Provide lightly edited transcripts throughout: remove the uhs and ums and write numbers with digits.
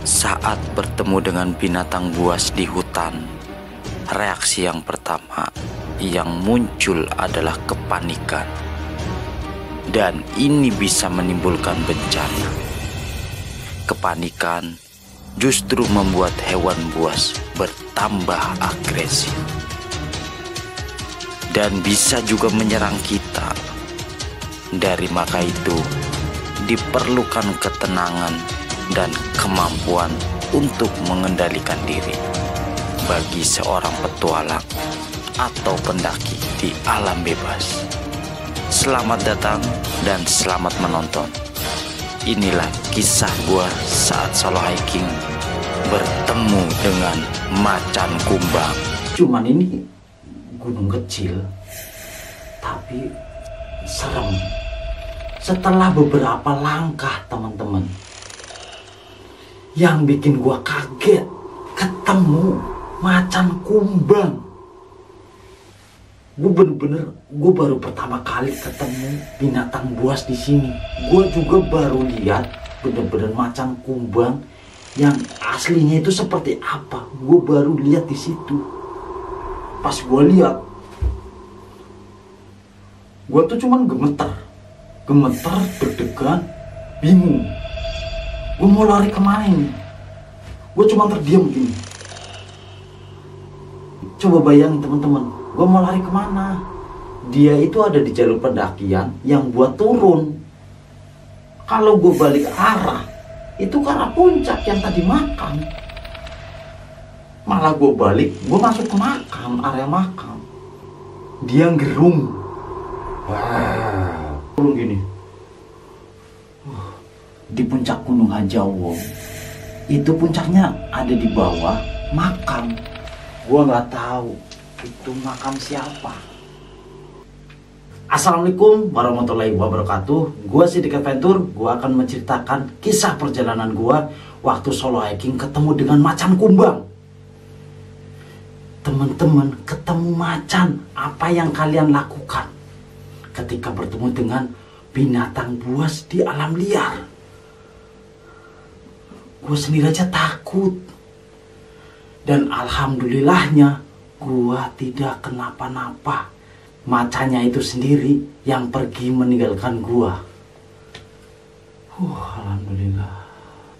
Saat bertemu dengan binatang buas di hutan, reaksi yang pertama yang muncul adalah kepanikan. Dan ini bisa menimbulkan bencana. Kepanikan justru membuat hewan buas bertambah agresif. Dan bisa juga menyerang kita. Dari maka itu, diperlukan ketenangan dan kemampuan untuk mengendalikan diri bagi seorang petualang atau pendaki di alam bebas. Selamat datang dan selamat menonton. Inilah kisah gua saat solo hiking bertemu dengan macan kumbang. Cuman ini gunung kecil, tapi serem. Setelah beberapa langkah teman-teman, yang bikin gua kaget, ketemu macan kumbang. Gue baru pertama kali ketemu binatang buas di sini. Gue juga baru lihat bener-bener macan kumbang yang aslinya itu seperti apa. Gue baru lihat di situ. Pas gue lihat, gue tuh cuman gemeter, deg-degan, bingung. Gue mau lari kemana ini? Gue cuma terdiam gini. Coba bayangin teman-teman, gue mau lari kemana? Dia itu ada di jalur pendakian yang buat turun. Kalau gue balik arah, itu ke arah puncak yang tadi makam. Malah gue balik, gue masuk ke makam, area makam. Dia gerung. Wah, turun gini. Di puncak Gunung Hanjawong. Itu puncaknya ada di bawah makam. Gua nggak tahu itu makam siapa. Assalamualaikum warahmatullahi wabarakatuh. Gua Sidik Adventure. Gua akan menceritakan kisah perjalanan gua waktu solo hiking ketemu dengan macan kumbang. Teman-teman, ketemu macan, apa yang kalian lakukan ketika bertemu dengan binatang buas di alam liar? Gue sendiri aja takut. Dan alhamdulillahnya gua tidak kenapa-napa. Macannya itu sendiri yang pergi meninggalkan gua. Alhamdulillah.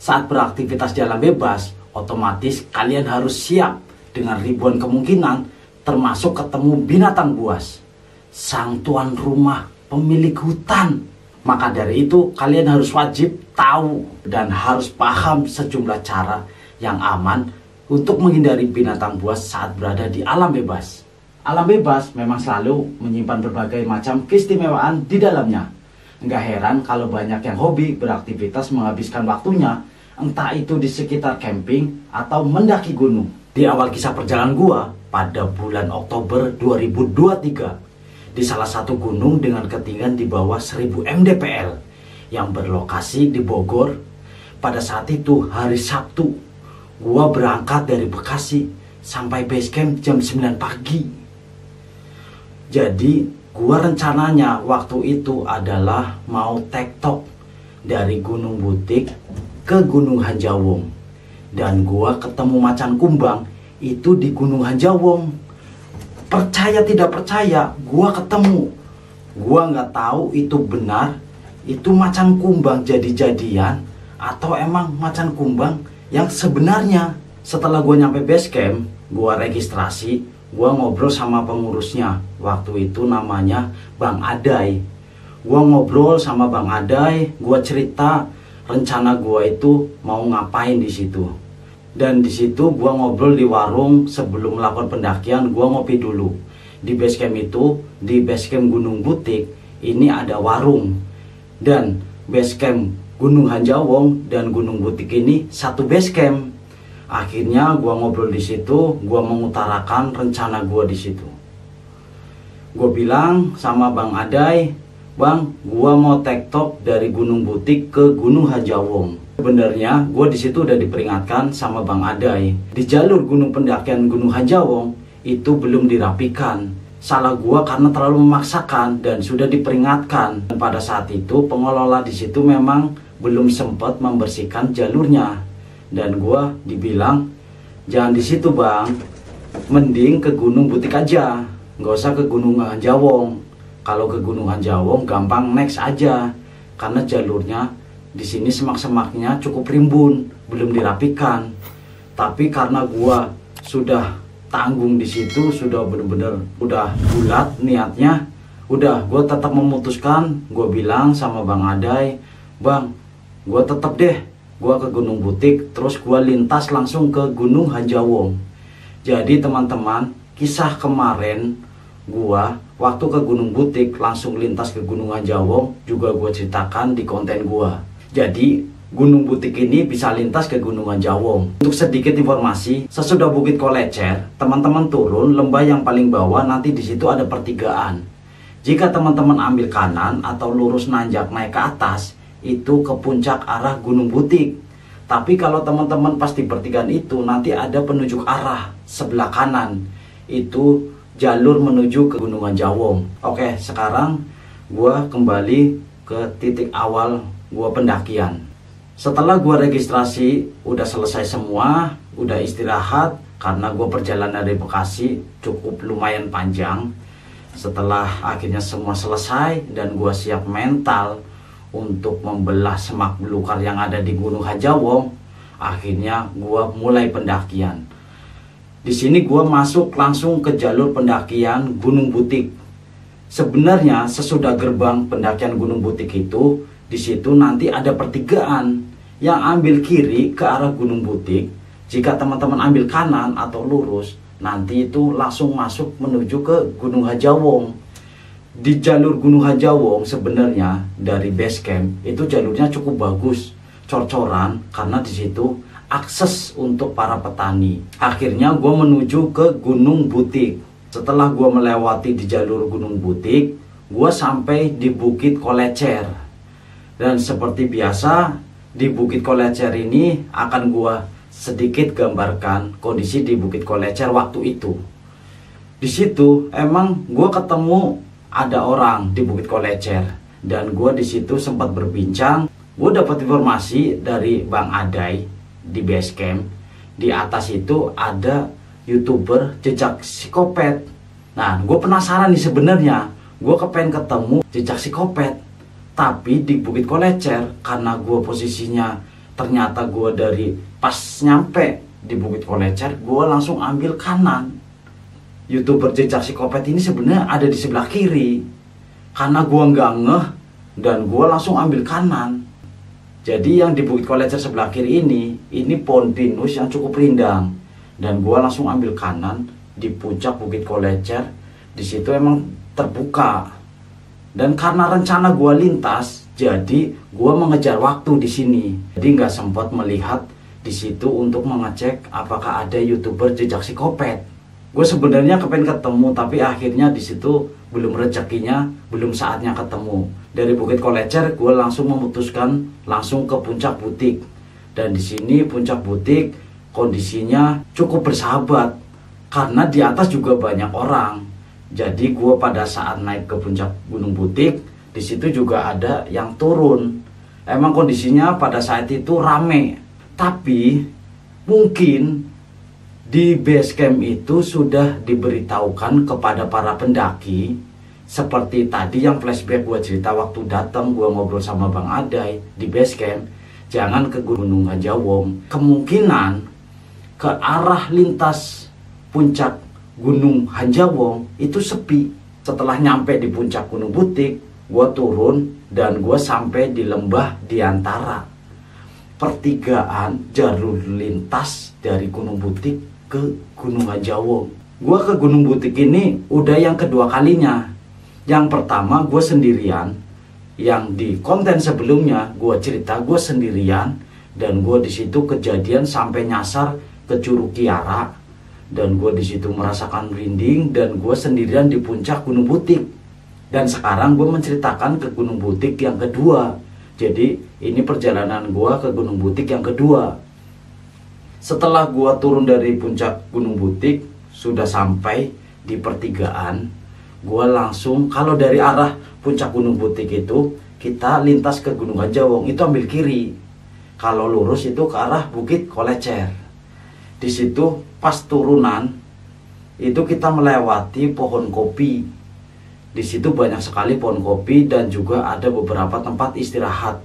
Saat beraktivitas di alam bebas, otomatis kalian harus siap dengan ribuan kemungkinan, termasuk ketemu binatang buas, sang tuan rumah, pemilik hutan. Maka dari itu kalian harus wajib tahu dan harus paham sejumlah cara yang aman untuk menghindari binatang buas saat berada di alam bebas. Alam bebas memang selalu menyimpan berbagai macam keistimewaan di dalamnya. Enggak heran kalau banyak yang hobi beraktivitas menghabiskan waktunya, entah itu di sekitar camping atau mendaki gunung. Di awal kisah perjalanan gua pada bulan Oktober 2023, di salah satu gunung dengan ketinggian di bawah 1000 mdpl yang berlokasi di Bogor. Pada saat itu hari Sabtu, gua berangkat dari Bekasi sampai base camp jam 9 pagi. Jadi gua rencananya waktu itu adalah mau tektok dari Gunung Butik ke Gunung Hanjawong. Dan gua ketemu macan kumbang itu di Gunung Hanjawong. Percaya tidak percaya, gua ketemu. Gua nggak tahu itu benar, itu macan kumbang jadi-jadian atau emang macan kumbang yang sebenarnya. Setelah gua nyampe base camp, gua registrasi, gua ngobrol sama pengurusnya. Waktu itu namanya Bang Adai. Gua ngobrol sama Bang Adai, gua cerita rencana gua itu mau ngapain di situ. Dan di situ gua ngobrol di warung sebelum melakukan pendakian. Gua ngopi dulu di base camp itu. Di base camp Gunung Butik ini ada warung, dan base camp Gunung Hanjawong dan Gunung Butik ini satu base camp. Akhirnya gua ngobrol di situ, gua mengutarakan rencana gua di situ. Gua bilang sama Bang Adai, "Bang, gua mau tektok dari Gunung Butik ke Gunung Hanjawong." Sebenarnya gue di situ udah diperingatkan sama Bang Adai. Di jalur gunung pendakian Gunung Hanjawong itu belum dirapikan. Salah gue karena terlalu memaksakan dan sudah diperingatkan. Dan pada saat itu pengelola di situ memang belum sempat membersihkan jalurnya. Dan gua dibilang, jangan di situ bang, mending ke Gunung Butik aja, nggak usah ke Gunung Hanjawong. Kalau ke Gunung Hanjawong gampang next aja, karena jalurnya di sini semak-semaknya cukup rimbun, belum dirapikan. Tapi karena gua sudah tanggung di situ, sudah bener-bener udah bulat niatnya, udah gua tetap memutuskan. Gua bilang sama Bang Adai, bang, gua tetap deh gua ke Gunung Butik, terus gua lintas langsung ke Gunung Hanjawong. Jadi teman-teman, kisah kemarin gua waktu ke Gunung Butik langsung lintas ke Gunung Hanjawong juga gua ceritakan di konten gua. Jadi Gunung Butik ini bisa lintas ke Gunung Hanjawong. Untuk sedikit informasi, sesudah Bukit Kolecer, teman-teman turun lembah yang paling bawah, nanti di situ ada pertigaan. Jika teman-teman ambil kanan atau lurus nanjak naik ke atas, itu ke puncak arah Gunung Butik. Tapi kalau teman-teman pas di pertigaan itu nanti ada penunjuk arah sebelah kanan, itu jalur menuju ke Gunung Hanjawong. Oke, sekarang gua kembali ke titik awal gua pendakian. Setelah gua registrasi udah selesai semua, udah istirahat karena gua perjalanan dari Bekasi cukup lumayan panjang. Setelah akhirnya semua selesai dan gua siap mental untuk membelah semak belukar yang ada di Gunung Hanjawong, akhirnya gua mulai pendakian. Di sini gua masuk langsung ke jalur pendakian Gunung Butik. Sebenarnya sesudah gerbang pendakian Gunung Butik itu, di situ nanti ada pertigaan yang ambil kiri ke arah Gunung Butik. Jika teman-teman ambil kanan atau lurus, nanti itu langsung masuk menuju ke Gunung Hanjawong. Di jalur Gunung Hanjawong sebenarnya dari base camp itu jalurnya cukup bagus, cor-coran, karena di situ akses untuk para petani. Akhirnya gue menuju ke Gunung Butik. Setelah gue melewati di jalur Gunung Butik, gue sampai di Bukit Kolecer. Dan seperti biasa di Bukit Kolecer ini akan gue sedikit gambarkan kondisi di Bukit Kolecer waktu itu. Di situ emang gue ketemu ada orang di Bukit Kolecer, dan gue di situ sempat berbincang. Gue dapat informasi dari Bang Adai di base camp. Di atas itu ada YouTuber Jejak Psikopat. Nah, gue penasaran nih sebenarnya. Gue kepengen ketemu Jejak Psikopat. Tapi di Bukit Kolecer, karena gue posisinya ternyata gue dari pas nyampe di Bukit Kolecer, gue langsung ambil kanan. YouTuber Jejak Psikopat ini sebenarnya ada di sebelah kiri. Karena gua nggak ngeh dan gua langsung ambil kanan. Jadi yang di Bukit Kolecer sebelah kiri ini pohon pinus yang cukup rindang. Dan gua langsung ambil kanan di puncak Bukit Kolecer. Di situ emang terbuka. Dan karena rencana gua lintas, jadi gua mengejar waktu di sini. Jadi nggak sempat melihat di situ untuk mengecek apakah ada YouTuber Jejak Psikopat. Gue sebenarnya kepengen ketemu, tapi akhirnya di situ belum rezekinya, belum saatnya ketemu. Dari Bukit Kolecer, gue langsung memutuskan langsung ke Puncak Butik. Dan di sini Puncak Butik kondisinya cukup bersahabat, karena di atas juga banyak orang. Jadi gue pada saat naik ke puncak Gunung Butik, di situ juga ada yang turun. Emang kondisinya pada saat itu rame, tapi mungkin di base camp itu sudah diberitahukan kepada para pendaki. Seperti tadi yang flashback gue cerita waktu datang gue ngobrol sama Bang Adai di base camp, jangan ke Gunung Hanjawong. Kemungkinan ke arah lintas puncak Gunung Hanjawong itu sepi. Setelah nyampe di puncak Gunung Butik, gue turun dan gue sampai di lembah di antara pertigaan jalur lintas dari Gunung Butik ke Gunung Hanjawong. Gue ke Gunung Butik ini udah yang kedua kalinya. Yang pertama gue sendirian, yang di konten sebelumnya gue cerita gue sendirian, dan gue di situ kejadian sampai nyasar ke Curug Kiara, dan gue di situ merasakan merinding, dan gue sendirian di puncak Gunung Butik. Dan sekarang gue menceritakan ke Gunung Butik yang kedua. Jadi ini perjalanan gue ke Gunung Butik yang kedua. Setelah gua turun dari puncak Gunung Butik, sudah sampai di pertigaan, gua langsung, kalau dari arah puncak Gunung Butik itu kita lintas ke Gunung Hanjawong itu ambil kiri. Kalau lurus itu ke arah Bukit Kolecer. Di situ pas turunan itu kita melewati pohon kopi. Di situ banyak sekali pohon kopi dan juga ada beberapa tempat istirahat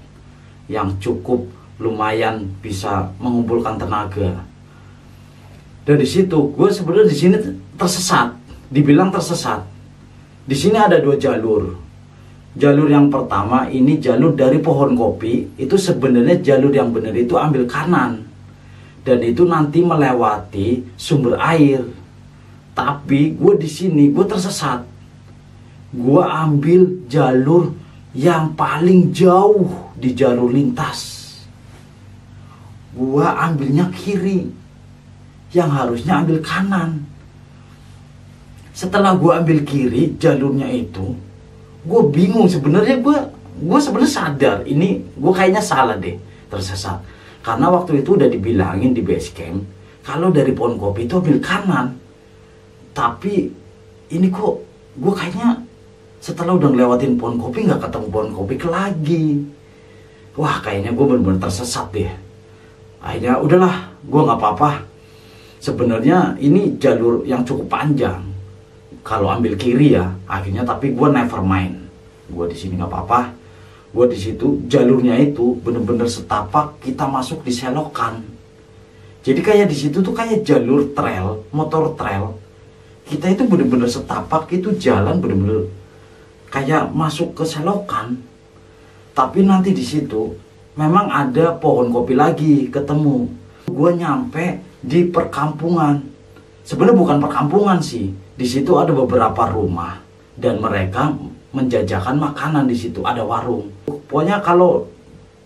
yang cukup lumayan bisa mengumpulkan tenaga. Dan di situ gue sebenarnya di sini tersesat, dibilang tersesat. Di sini ada 2 jalur. Jalur yang pertama ini jalur dari pohon kopi, itu sebenarnya jalur yang benar itu ambil kanan. Dan itu nanti melewati sumber air. Tapi gue di sini gue tersesat. Gue ambil jalur yang paling jauh di jalur lintas. Gue ambilnya kiri, yang harusnya ambil kanan. Setelah gue ambil kiri jalurnya itu, gue bingung sebenarnya. Gue sebenarnya sadar ini gue kayaknya salah deh, tersesat. Karena waktu itu udah dibilangin di base camp kalau dari pohon kopi itu ambil kanan. Tapi ini kok gue kayaknya setelah udah ngelewatin pohon kopi nggak ketemu pohon kopi lagi. Wah, kayaknya gue bener-bener tersesat deh. Akhirnya udahlah, gue nggak apa-apa. Sebenarnya ini jalur yang cukup panjang. Kalau ambil kiri ya, akhirnya tapi gue never mind. Gue di sini nggak apa-apa. Gue di situ jalurnya itu bener-bener setapak kita masuk di selokan. Jadi kayak di situ tuh kayak jalur trail, motor trail. Kita itu bener-bener setapak itu jalan bener-bener kayak masuk ke selokan. Tapi nanti di situ memang ada pohon kopi lagi ketemu. Gue nyampe di perkampungan. Sebenarnya bukan perkampungan sih. Di situ ada beberapa rumah dan mereka menjajakan makanan di situ. Ada warung. Pokoknya kalau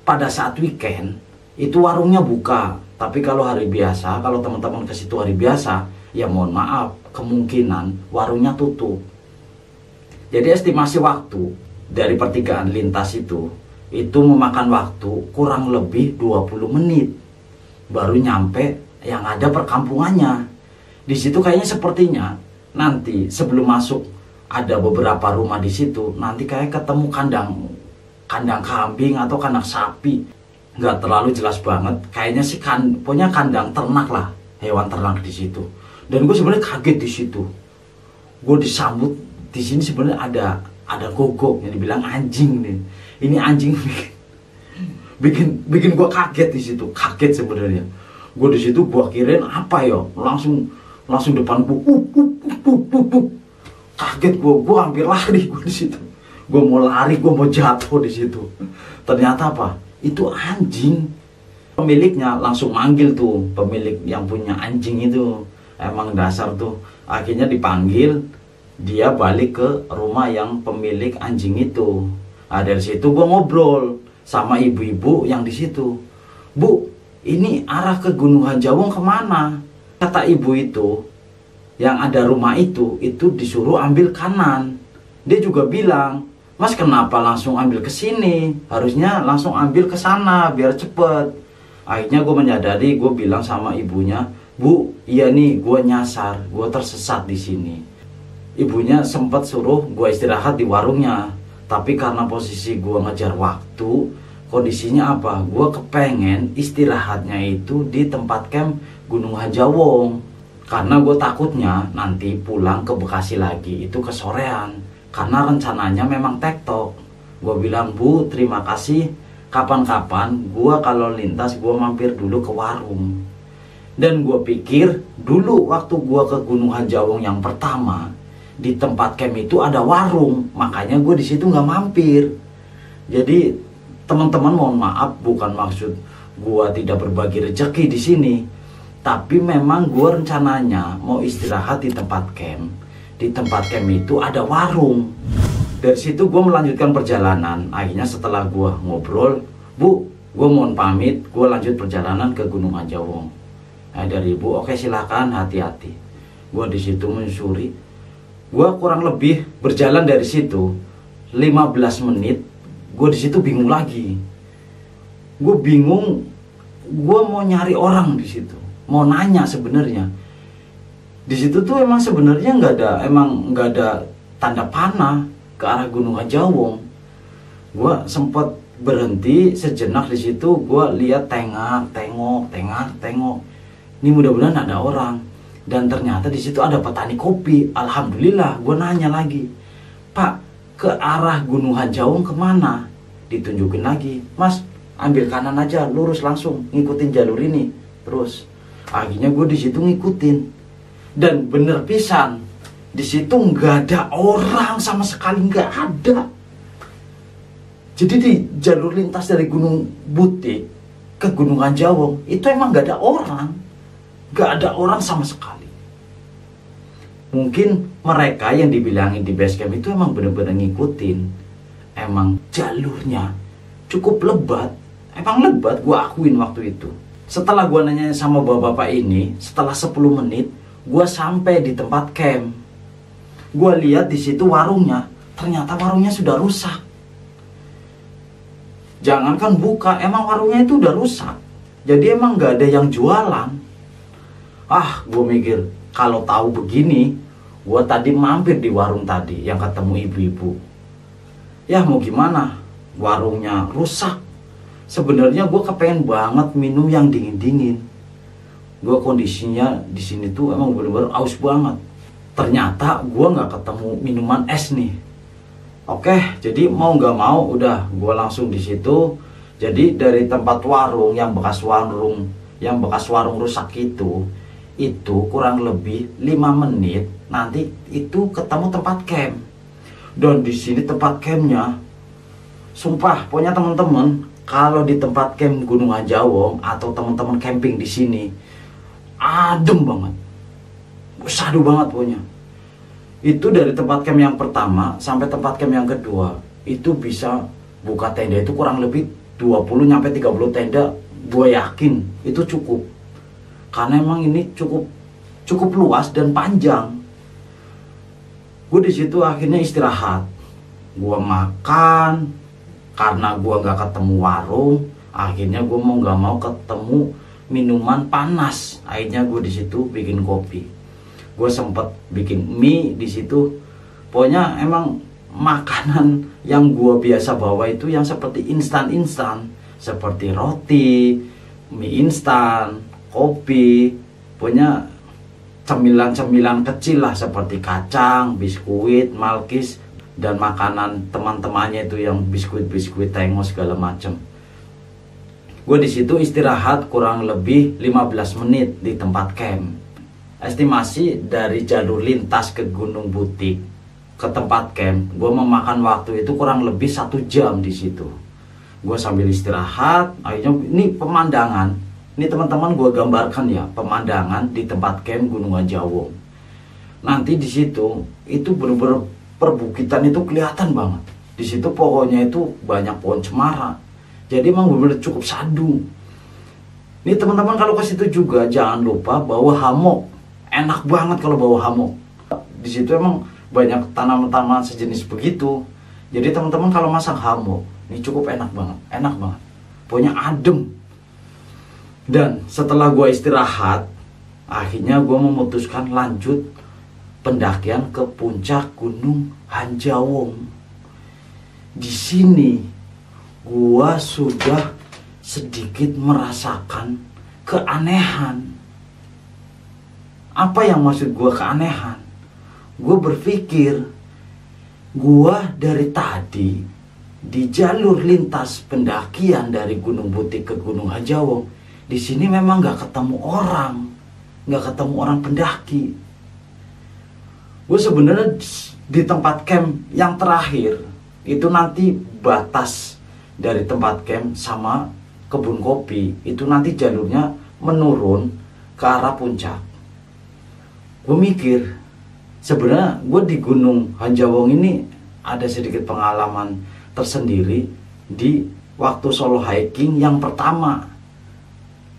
pada saat weekend itu warungnya buka. Tapi kalau hari biasa, kalau teman-teman ke situ hari biasa, ya mohon maaf, kemungkinan warungnya tutup. Jadi estimasi waktu dari pertigaan lintas itu memakan waktu kurang lebih 20 menit baru nyampe yang ada perkampungannya. Di situ kayaknya sepertinya nanti sebelum masuk ada beberapa rumah di situ, nanti kayak ketemu kandang kambing atau kandang sapi. Nggak terlalu jelas banget. Kayaknya sih punya kandang ternak lah, hewan ternak di situ. Dan gue sebenarnya kaget di situ. Gue disambut di sini sebenarnya ada gogok yang dibilang anjing nih. Ini anjing bikin gue kaget di situ. Kaget sebenarnya. Gue di situ gue kirain apa ya? Langsung depan gue. Kaget gue hampir lari gue di situ. Gue mau lari, gue mau jatuh di situ. Ternyata apa? Itu anjing. Pemiliknya langsung manggil tuh, pemilik yang punya anjing itu. Emang dasar tuh. Akhirnya dipanggil, dia balik ke rumah yang pemilik anjing itu. Nah, dari situ gue ngobrol sama ibu-ibu yang di situ. Bu, ini arah ke Gunung Hanjawong kemana? Kata ibu itu, yang ada rumah itu disuruh ambil kanan. Dia juga bilang, Mas kenapa langsung ambil ke sini? Harusnya langsung ambil ke sana biar cepet. Akhirnya gue menyadari, gue bilang sama ibunya, Bu, iya nih gue nyasar, gue tersesat di sini. Ibunya sempat suruh gue istirahat di warungnya. Tapi karena posisi gue ngejar waktu, kondisinya apa? Gue kepengen istirahatnya itu di tempat camp Gunung Hanjawong. Karena gue takutnya nanti pulang ke Bekasi lagi itu kesorean. Karena rencananya memang tektok. Gue bilang, Bu, terima kasih. Kapan-kapan gue kalau lintas gue mampir dulu ke warung. Dan gue pikir dulu waktu gue ke Gunung Hanjawong yang pertama, di tempat camp itu ada warung. Makanya gue di situ nggak mampir. Jadi teman-teman mohon maaf, bukan maksud gue tidak berbagi rezeki di sini. Tapi memang gue rencananya mau istirahat di tempat camp. Di tempat camp itu ada warung. Dari situ gue melanjutkan perjalanan. Akhirnya setelah gue ngobrol, Bu, gue mohon pamit, gue lanjut perjalanan ke Gunung Hanjawong. Nah, dari ibu, oke silakan, hati-hati. Gue di situ menyusuri. Gue kurang lebih berjalan dari situ 15 menit. Gue di situ bingung lagi. Gue bingung. Gue mau nyari orang di situ. Mau nanya sebenarnya. Di situ tuh emang sebenarnya nggak ada tanda panah ke arah Gunung Hanjawong. Gue sempet berhenti sejenak di situ. Gue lihat tengok. Ini mudah-mudahan ada orang. Dan ternyata di situ ada petani kopi. Alhamdulillah, gue nanya lagi, Pak, ke arah Gunung Hanjawong kemana? Ditunjukin lagi, Mas, ambil kanan aja, lurus langsung, ngikutin jalur ini. Terus akhirnya gue di situ ngikutin. Dan bener pisan, di situ nggak ada orang sama sekali, nggak ada. Jadi di jalur lintas dari Gunung Butik ke Gunung Hanjawong itu emang nggak ada orang, nggak ada orang sama sekali. Mungkin mereka yang dibilangin di base camp itu emang bener-bener ngikutin. Emang jalurnya cukup lebat, emang lebat, gue akuin waktu itu. Setelah gue nanya sama bapak-bapak ini, setelah 10 menit gue sampai di tempat camp. Gue lihat di situ warungnya, ternyata warungnya sudah rusak. Jangankan buka, emang warungnya itu udah rusak. Jadi emang gak ada yang jualan. Gue mikir, kalau tahu begini, gue tadi mampir di warung tadi yang ketemu ibu-ibu. Ya mau gimana, warungnya rusak. Sebenarnya gue kepengen banget minum yang dingin-dingin. Gue kondisinya di sini tuh emang bener-bener aus banget. Ternyata gue nggak ketemu minuman es nih. Oke, jadi mau nggak mau udah gue langsung di situ. Jadi dari tempat warung yang bekas warung rusak itu kurang lebih 5 menit nanti itu ketemu tempat camp. Dan di sini tempat campnya, sumpah, pokoknya teman-teman kalau di tempat camp Gunung Hanjawong atau teman-teman camping di sini adem banget, sadu banget pokoknya. Itu dari tempat camp yang pertama sampai tempat camp yang kedua itu bisa buka tenda itu kurang lebih 20-30 tenda. Gue yakin itu cukup, karena emang ini cukup luas dan panjang. Gue di situ akhirnya istirahat, gue makan, karena gue nggak ketemu warung. Akhirnya gue mau nggak mau ketemu minuman panas. Akhirnya gue di situ bikin kopi. Gue sempet bikin mie di situ. Pokoknya emang makanan yang gue biasa bawa itu yang seperti instan, seperti roti, mie instan, kopi. Pokoknya cemilan-cemilan kecil lah seperti kacang, biskuit, malkis, dan makanan teman-temannya itu yang biskuit tengos segala macem. Gue di situ istirahat kurang lebih 15 menit di tempat camp. Estimasi dari jalur lintas ke Gunung Butik ke tempat camp, gue memakan waktu itu kurang lebih 1 jam di situ. Gue sambil istirahat, akhirnya ini pemandangan. Ini teman-teman gue gambarkan ya, pemandangan di tempat camp Gunung Hanjawong. Nanti di situ itu bener-bener perbukitan itu kelihatan banget. Di situ pokoknya itu banyak pohon cemara. Jadi emang bener-bener cukup sadu. Ini teman-teman kalau ke situ juga jangan lupa bawa hammock. Enak banget kalau bawa hammock. Di situ emang banyak tanaman-tanaman sejenis begitu. Jadi teman-teman kalau masak hammock, ini cukup enak banget. Pokoknya adem. Dan setelah gue istirahat, akhirnya gue memutuskan lanjut pendakian ke puncak Gunung Hanjawong. Di sini gue sudah sedikit merasakan keanehan. Apa yang maksud gue keanehan? Gue berpikir, gue dari tadi di jalur lintas pendakian dari Gunung Butik ke Gunung Hanjawong, di sini memang nggak ketemu orang pendaki. Gue sebenarnya di tempat camp yang terakhir itu nanti batas dari tempat camp sama kebun kopi itu nanti jalurnya menurun ke arah puncak. Gue mikir, sebenarnya gue di Gunung Hanjawong ini ada sedikit pengalaman tersendiri di waktu solo hiking yang pertama.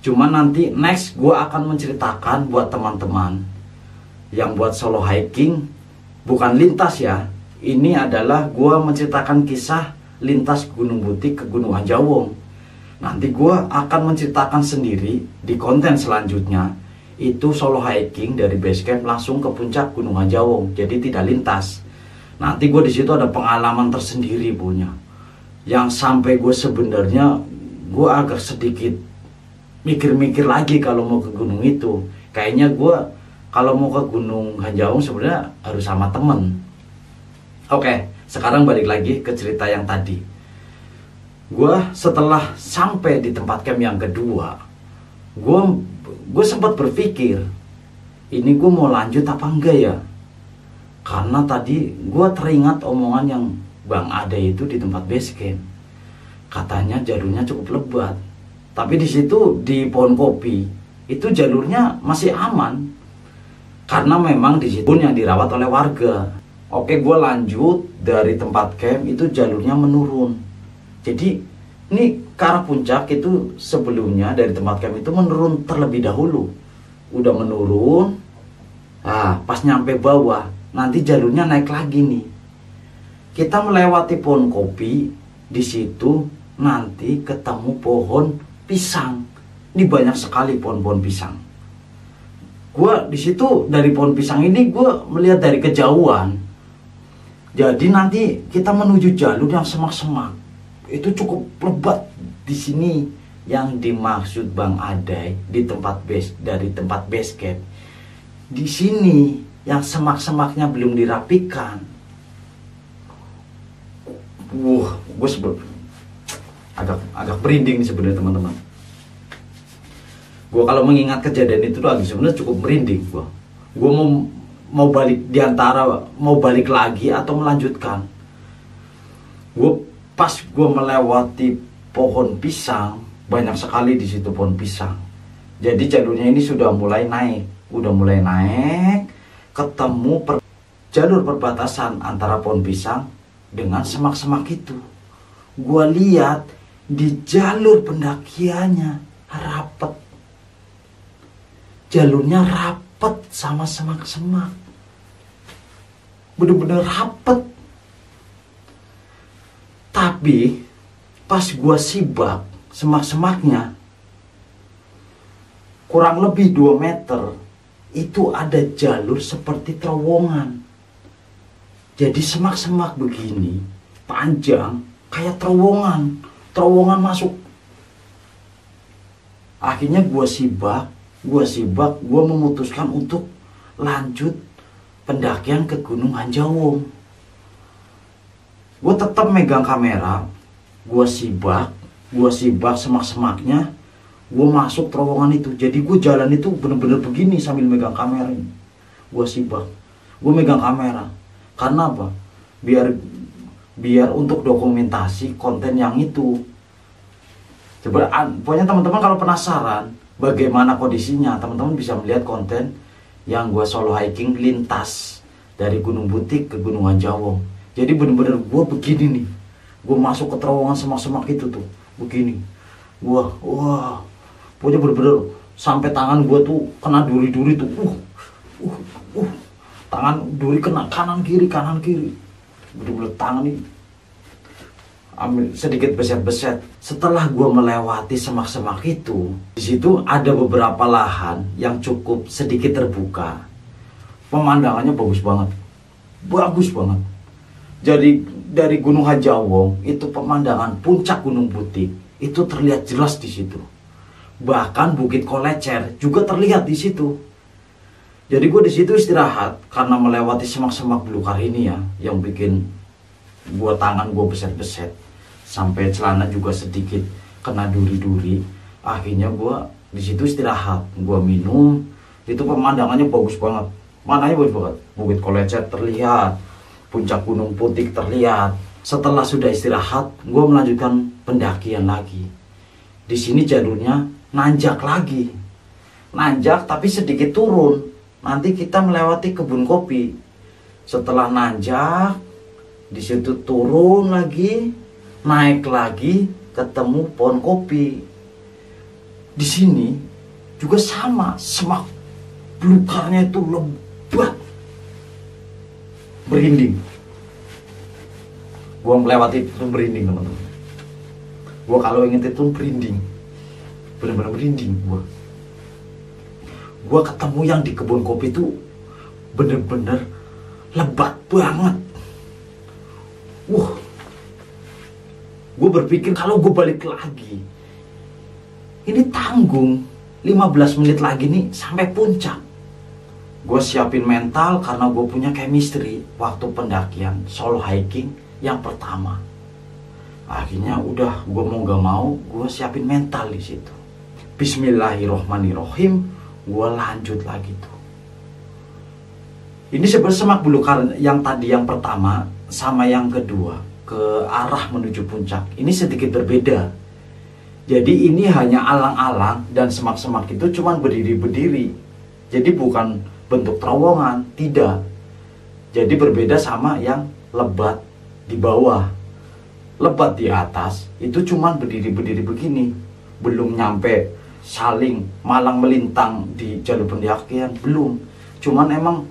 Cuma nanti next gue akan menceritakan buat teman-teman yang buat solo hiking, bukan lintas ya. Ini adalah gue menceritakan kisah lintas Gunung Butik ke Gunung Hanjawong. Nanti gue akan menceritakan sendiri di konten selanjutnya. Itu solo hiking dari base camp langsung ke puncak Gunung Hanjawong, jadi tidak lintas. Nanti gue di situ ada pengalaman tersendiri punya. yang sampai gue sebenarnya gue agak sedikit mikir-mikir lagi kalau mau ke gunung itu. Kayaknya gue kalau mau ke Gunung Hanjawong sebenarnya harus sama temen. Oke, sekarang balik lagi ke cerita yang tadi. Gue setelah sampai di tempat camp yang kedua, gue sempat berpikir, ini gue mau lanjut apa enggak ya? Karena tadi gue teringat omongan yang Bang Ade itu di tempat base camp. Katanya jalurnya cukup lebat. Tapi di situ di pohon kopi itu jalurnya masih aman. Karena memang di situ yang dirawat oleh warga. Oke, gue lanjut dari tempat camp itu jalurnya menurun. Jadi ini ke arah puncak itu sebelumnya dari tempat camp itu menurun terlebih dahulu. Udah menurun. Nah, pas nyampe bawah nanti jalurnya naik lagi nih. Kita melewati pohon kopi, di situ nanti ketemu pohon pisang. Ini banyak sekali pohon-pohon pisang. Gua di situ dari pohon pisang ini gue melihat dari kejauhan. Jadi nanti kita menuju jalur yang semak-semak. Itu cukup lebat di sini yang dimaksud Bang Adai di tempat base dari tempat base camp. Di sini yang semak-semaknya belum dirapikan. Gue agak merinding nih sebenarnya teman-teman. Gue kalau mengingat kejadian itu lagi sebenarnya cukup merinding. Gue mau balik di antara mau balik lagi atau melanjutkan. Pas gue melewati pohon pisang, banyak sekali di situ pohon pisang. Jadi jalurnya ini sudah mulai naik, ketemu jalur perbatasan antara pohon pisang dengan semak-semak itu. Gue lihat di jalur pendakiannya rapet. Jalurnya rapet sama semak-semak. Bener-bener rapet. Tapi pas gua sibak semak-semaknya kurang lebih 2 meter itu ada jalur seperti terowongan. Jadi semak-semak begini panjang kayak terowongan masuk. Akhirnya gua sibak, gue memutuskan untuk lanjut pendakian ke Gunung Hanjawong. Gue tetap megang kamera, gue sibak semak-semaknya, gue masuk terowongan itu. Jadi gue jalan itu bener-bener begini sambil megang kamera ini. Gue sibak, gue megang kamera. Karena apa? Biar untuk dokumentasi konten yang itu. Coba, pokoknya teman-teman kalau penasaran bagaimana kondisinya, teman-teman bisa melihat konten yang gue solo hiking lintas dari Gunung Butik ke Gunung Hanjawong. Jadi bener-bener gue begini nih, gue masuk ke terowongan semak-semak itu tuh, begini. Pokoknya bener-bener sampai tangan gue tuh kena duri-duri tuh, tangan duri kena kanan kiri, bener-bener tangan ini ambil sedikit beset-beset. Setelah gue melewati semak-semak itu, di situ ada beberapa lahan yang cukup sedikit terbuka. Pemandangannya bagus banget. Jadi dari Gunung Hanjawong itu pemandangan puncak Gunung Butik itu terlihat jelas di situ. Bahkan Bukit Kolecer juga terlihat di situ. Jadi gue di situ istirahat karena melewati semak-semak belukar ini ya, yang bikin tangan gue beset-beset. Sampai celana juga sedikit kena duri-duri. Akhirnya gue di situ istirahat, gue minum. Itu pemandangannya bagus banget. Mananya bagus banget. Bukit Kolecer terlihat, puncak Gunung Butik terlihat. Setelah sudah istirahat, gue melanjutkan pendakian lagi. Di sini jalurnya nanjak lagi, tapi sedikit turun. Nanti kita melewati kebun kopi. Setelah nanjak, di situ turun lagi, naik lagi, ketemu pohon kopi. Di sini juga sama, semak belukarnya itu lebat, merinding. Gua melewati itu merinding teman-teman. Gua kalau inget itu merinding, benar-benar merinding gua ketemu yang di kebun kopi itu bener-bener lebat banget. Gue berpikir kalau gue balik lagi, ini tanggung 15 menit lagi nih sampai puncak. Gue siapin mental karena gue punya chemistry waktu pendakian solo hiking yang pertama. Akhirnya udah, gue mau gak mau gue siapin mental di situ. Bismillahirrohmanirrohim, gue lanjut lagi tuh. Ini sebenarnya Semak Belukar yang tadi yang pertama sama yang kedua ke arah menuju puncak ini sedikit berbeda. Jadi ini hanya alang-alang dan semak-semak itu cuman berdiri-berdiri. Jadi bukan bentuk terowongan, tidak. Jadi berbeda sama yang lebat di bawah. Lebat di atas itu cuman berdiri-berdiri begini. Belum nyampe saling malang melintang di jalur pendakian, belum. Cuman emang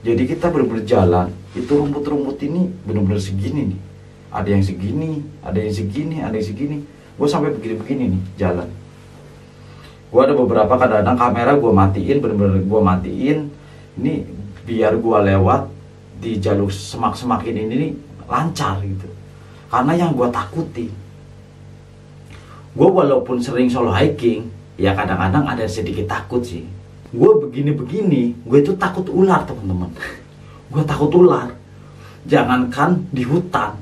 jadi kita berjalan, itu rumput-rumput ini benar-benar segini nih. Ada yang segini, ada yang segini, ada yang segini. Gue sampai begini-begini nih jalan. Gue ada beberapa kadang-kadang kamera gue matiin, bener-bener gue matiin. Ini biar gue lewat di jalur semak-semak ini nih lancar gitu. Karena yang gue takuti, gue walaupun sering solo hiking, ya kadang-kadang ada sedikit takut sih. Gue begini-begini, gue itu takut ular teman-teman. Gue takut ular. Jangankan di hutan,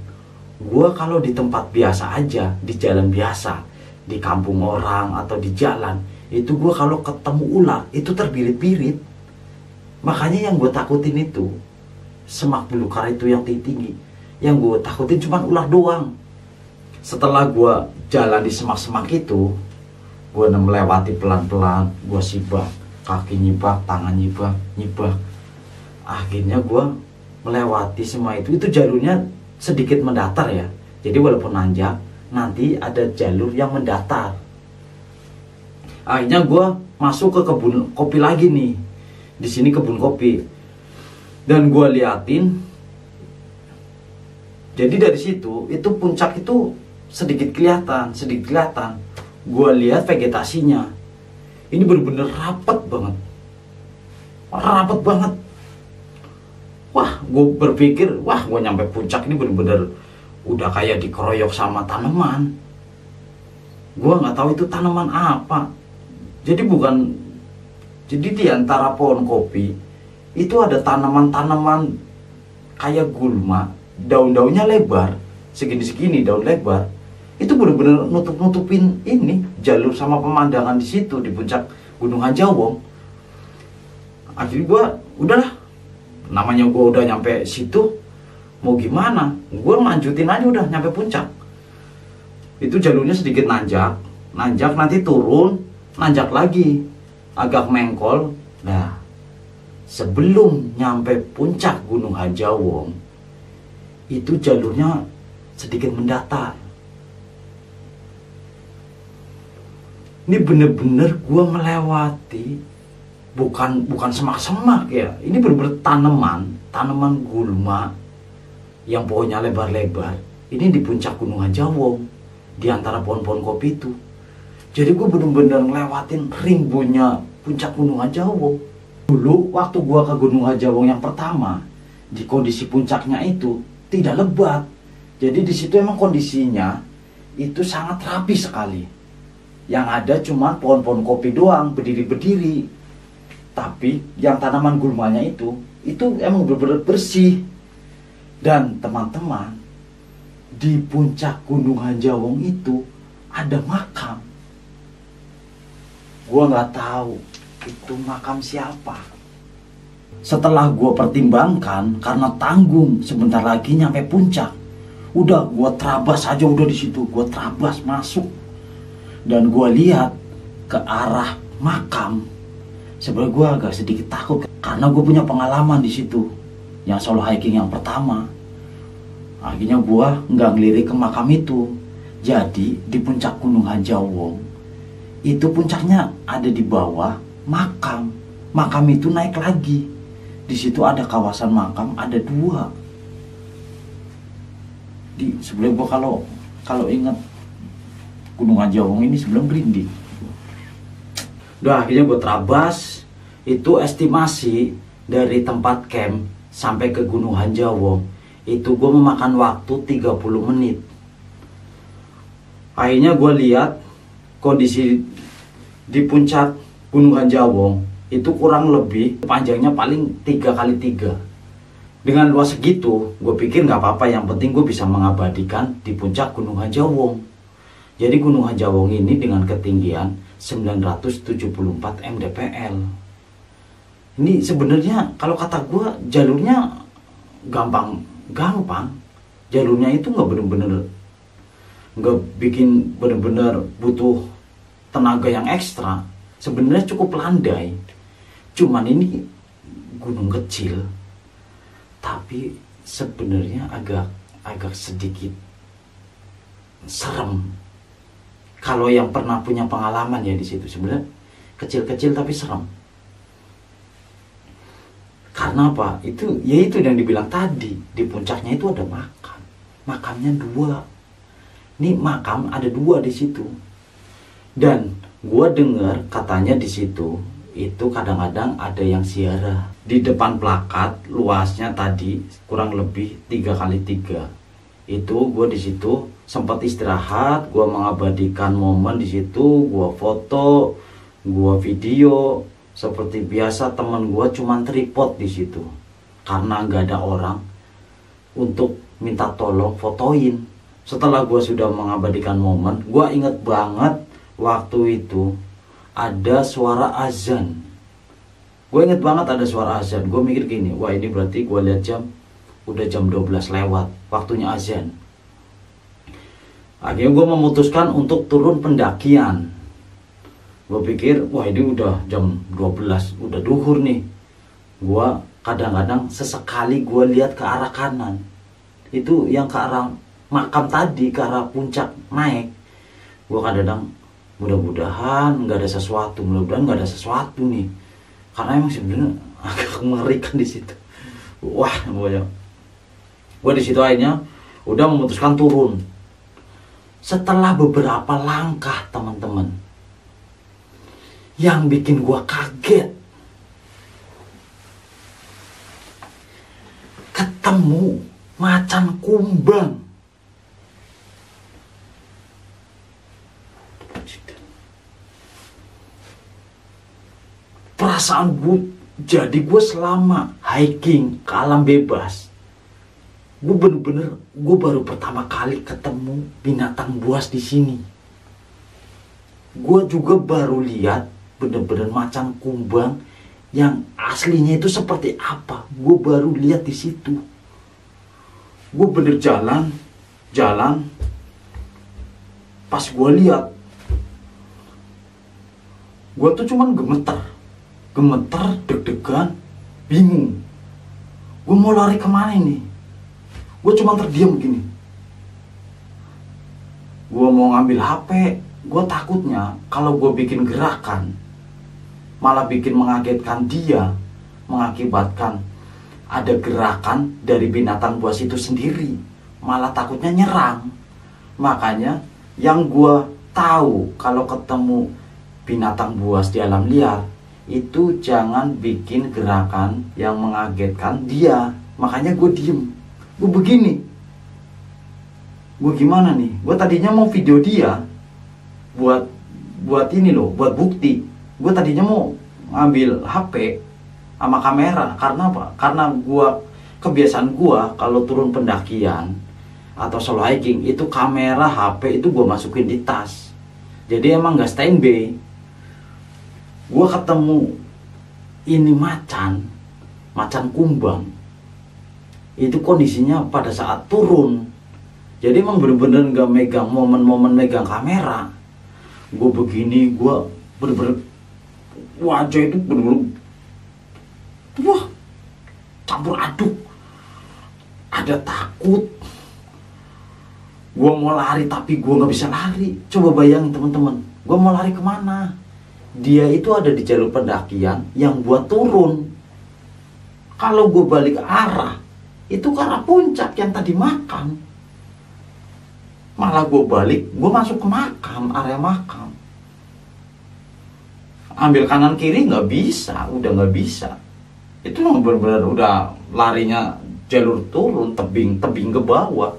gue kalau di tempat biasa aja, di jalan biasa, di kampung orang atau di jalan, itu gue kalau ketemu ular itu terbirit-birit. Makanya yang gue takutin itu Semak Belukar itu yang tinggi. Yang gue takutin cuma ular doang. Setelah gue jalan di semak-semak itu, gue melewati pelan-pelan, gue sibak, kaki nyibak, tangan nyibak, nyibak. Akhirnya gue melewati semua itu jalurnya sedikit mendatar ya. Jadi walaupun nanjak, nanti ada jalur yang mendatar. Akhirnya gue masuk ke kebun kopi lagi nih. Di sini kebun kopi. Dan gue liatin. Jadi dari situ, itu puncak itu sedikit kelihatan, sedikit kelihatan. Gue lihat vegetasinya. Ini bener-bener rapat banget. Rapat banget. Wah, gue berpikir, wah gue nyampe puncak ini bener-bener udah kayak dikeroyok sama tanaman. Gue nggak tahu itu tanaman apa. Jadi di antara pohon kopi itu ada tanaman-tanaman kayak gulma, daun-daunnya lebar, segini-segini daun lebar. Itu bener-bener nutup-nutupin ini jalur sama pemandangan di situ di puncak Gunung Hanjawong. Akhirnya gue udahlah, namanya gue udah nyampe situ, mau gimana? Gue lanjutin aja udah nyampe puncak. Itu jalurnya sedikit nanjak, nanjak nanti turun, nanjak lagi, agak mengkol. Nah, sebelum nyampe puncak Gunung Hanjawong, itu jalurnya sedikit mendatar. Ini bener-bener gue melewati bukan semak-semak ya. Ini bener-bener tanaman gulma yang pohonnya lebar-lebar. Ini di puncak Gunung Hanjawong, di antara pohon-pohon kopi itu. Jadi gue bener-bener ngelewatin rimbunya puncak Gunung Hanjawong. Dulu waktu gue ke Gunung Hanjawong yang pertama, di kondisi puncaknya itu tidak lebat. Jadi di situ emang kondisinya itu sangat rapi sekali. Yang ada cuma pohon-pohon kopi doang, berdiri-berdiri. Tapi yang tanaman gulmanya itu emang benar-benar bersih. Dan teman-teman, di puncak Gunung Hanjawong itu ada makam. Gua nggak tahu itu makam siapa. Setelah gua pertimbangkan, karena tanggung sebentar lagi nyampe puncak, udah gua terabas aja udah di situ, gua terabas masuk. Dan gue lihat ke arah makam. Sebenarnya gue agak sedikit takut karena gue punya pengalaman di situ, yang solo hiking yang pertama. Akhirnya gue nggak ngelirik ke makam itu. Jadi di puncak Gunung Hanjawong itu puncaknya ada di bawah makam. Makam itu naik lagi. Di situ ada kawasan makam, ada 2. Di sebelah gue kalau ingat Gunung Hanjawong ini sebelum merinding. Udah akhirnya gue terabas. Itu estimasi dari tempat camp sampai ke Gunung Hanjawong itu gue memakan waktu 30 menit. Akhirnya gue lihat kondisi di puncak Gunung Hanjawong itu kurang lebih panjangnya paling 3x3. Dengan luas segitu, gue pikir nggak apa-apa, yang penting gue bisa mengabadikan di puncak Gunung Hanjawong. Jadi Gunung Hanjawong ini dengan ketinggian 974 mdpl. Ini sebenarnya kalau kata gue jalurnya gampang. Jalurnya itu nggak bener-bener, nggak bikin bener-bener butuh tenaga yang ekstra. Sebenarnya cukup landai. Cuman ini gunung kecil, tapi sebenarnya agak sedikit serem. Kalau yang pernah punya pengalaman ya di situ, sebenarnya kecil-kecil tapi serem. Karena apa? Itu yang dibilang tadi, di puncaknya itu ada makam. Makamnya 2. Ini makam ada 2 di situ. Dan gua dengar katanya di situ itu kadang-kadang ada yang ziarah. Di depan plakat luasnya tadi kurang lebih 3x3. Itu gue di situ sempat istirahat, gue mengabadikan momen di situ, gue foto, gue video. Seperti biasa teman gue cuman tripod di situ karena nggak ada orang untuk minta tolong fotoin. Setelah gue sudah mengabadikan momen, gue inget banget waktu itu ada suara azan. Gue inget banget ada suara azan. Gue mikir gini, wah ini berarti gue lihat jam udah jam 12 lewat, waktunya azan. Akhirnya gue memutuskan untuk turun pendakian. Gue pikir, wah ini udah jam 12, udah duhur nih. Gue kadang-kadang sesekali gue lihat ke arah kanan. Itu yang ke arah makam tadi, ke arah puncak naik. Gue kadang-kadang mudah-mudahan nggak ada sesuatu, nih. Karena emang sebenarnya agak mengerikan di situ. Wah, gue di situ akhirnya udah memutuskan turun. Setelah beberapa langkah teman-teman, yang bikin gue kaget, ketemu macan kumbang. Perasaan gue, jadi gue selama hiking ke alam bebas, gue bener-bener, gue baru pertama kali ketemu binatang buas di sini. Gue juga baru lihat bener-bener macan kumbang yang aslinya itu seperti apa. Gue baru lihat di situ. Gue bener jalan, pas gue lihat, gue tuh cuman gemeter, deg-degan, bingung. Gue mau lari kemana ini? Gue cuma terdiam begini. Gue mau ngambil HP. Gue takutnya kalau gue bikin gerakan malah bikin mengagetkan dia, mengakibatkan ada gerakan dari binatang buas itu sendiri, malah takutnya nyerang. Makanya yang gue tahu kalau ketemu binatang buas di alam liar itu jangan bikin gerakan yang mengagetkan dia. Makanya gue diem. Gue begini, gue gimana nih? Gue tadinya mau video dia, buat ini loh, buat bukti. Gue tadinya mau ngambil HP sama kamera. Karena apa? Karena kebiasaan gue kalau turun pendakian atau solo hiking itu kamera HP itu gue masukin di tas. Jadi emang gak standby. Gue ketemu ini macan kumbang. Itu kondisinya pada saat turun. Jadi emang bener-bener gak megang momen-momen megang kamera. Gue begini, gue bener-bener wajah itu bener-bener wah, campur aduk. Ada takut. Gue mau lari tapi gue gak bisa lari. Coba bayangin teman-teman, gue mau lari kemana? Dia itu ada di jalur pendakian yang buat turun. Kalau gue balik arah, itu ke arah puncak yang tadi makam. Malah gue balik, gue masuk ke makam, area makam. Ambil kanan kiri nggak bisa, udah nggak bisa. Itu benar-benar udah larinya jalur turun, tebing ke bawah.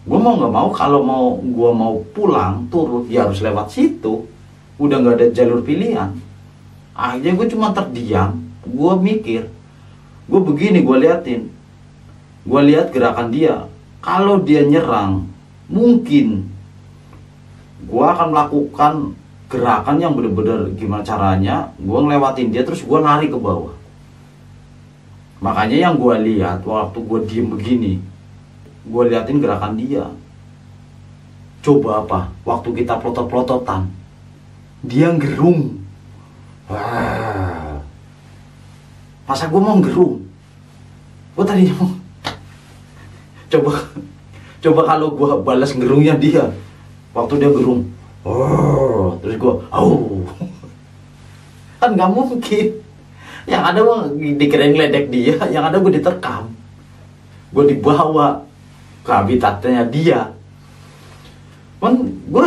Gue mau nggak mau, kalau gue mau pulang turun ya harus lewat situ. Udah nggak ada jalur pilihan. Akhirnya gue cuma terdiam. Gue mikir, gue begini, gue liatin, gue lihat gerakan dia. Kalau dia nyerang, mungkin gue akan melakukan gerakan yang bener-bener gimana caranya gue ngelewatin dia terus gue lari ke bawah. Makanya yang gue lihat waktu gue diem begini, gue liatin gerakan dia. Coba apa? Waktu kita pelotot-pelototan, dia gerung. Wah. Masa gue mau gerung? Gue tadinya mau coba kalau gue balas gerungnya dia. Waktu dia gerung, oh, terus gue, oh, kan nggak mungkin. Yang ada gue dikirain ngeledek dia, yang ada gue diterkam. Gue dibawa ke habitatnya dia. Kan gue,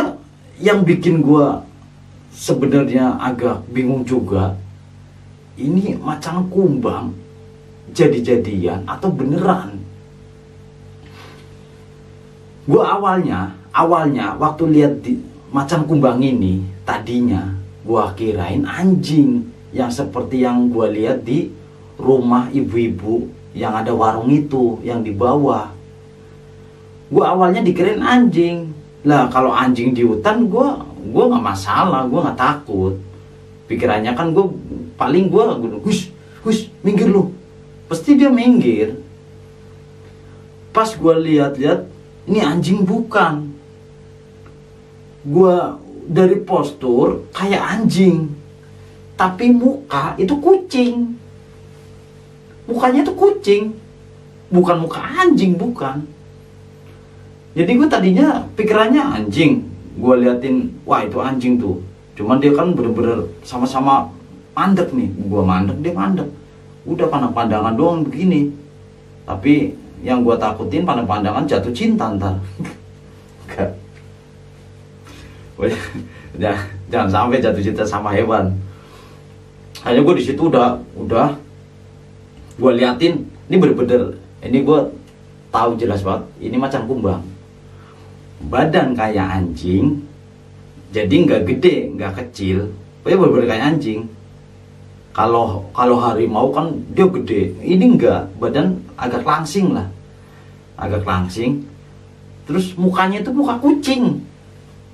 yang bikin gue sebenarnya agak bingung juga, ini macan kumbang jadi-jadian atau beneran? Gue awalnya waktu lihat di macan kumbang ini, tadinya gue kirain anjing yang seperti yang gue lihat di rumah ibu-ibu yang ada warung itu yang di bawah. Gue awalnya dikirain anjing. Lah kalau anjing di hutan gue nggak masalah, gue nggak takut. Pikirannya kan gue paling gue hush minggir lu, pasti dia minggir. Pas gue lihat-lihat, ini anjing bukan. Gua dari postur kayak anjing, tapi muka itu kucing. Mukanya itu kucing, bukan muka anjing, bukan. Jadi gue tadinya pikirannya anjing. Gue liatin, wah itu anjing tuh. Cuman dia kan bener-bener sama-sama mandek nih. Gue mandek, dia mandek. Udah pandang-pandangan doang begini. Tapi yang gue takutin pandang-pandangan jatuh cinta ntar. Enggak. Jangan sampai jatuh cinta sama hewan. Hanya gue di situ udah gue liatin, ini bener-bener, ini gue tahu jelas banget, ini macan kumbang. Badan kayak anjing, jadi nggak gede, nggak kecil, pokoknya bener-bener kayak anjing. Kalau harimau kan dia gede, ini enggak, badan agak langsing lah, agak langsing. Terus mukanya itu muka kucing,